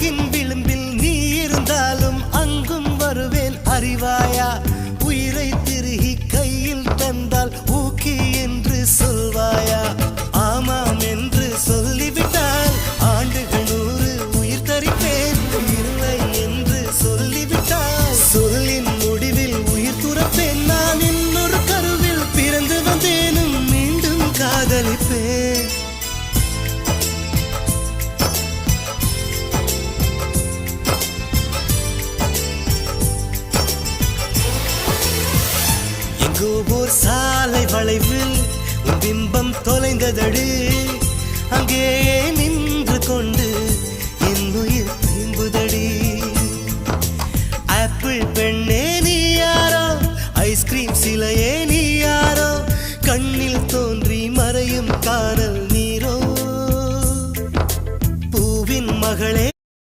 உலகின் விளிம்பில் நீ இருந்தாலும் அங்கும் வருவேன் அறிவாயா உயிரை திருகி கையில் தந்தால் ஊக்கி என்று சொல்வாயா ஆமாம் என்று சொல்லிவிட்டால் ஆண்டுகள் 100 உயிர் தரிப்பேன் இல்லை என்று சொல்லிவிட்டால் சொல்லின் முடிவில் உயிர் துறப்பேன் நான் இன்னொரு கருவில் பிறந்து வந்தேனும் மீண்டும் காதலிப்பேன் எங்கோ ஓர் சாலை வளைவில் உன் பிம்பம் தொலைந்ததடி அங்கே நின்று கொண்டு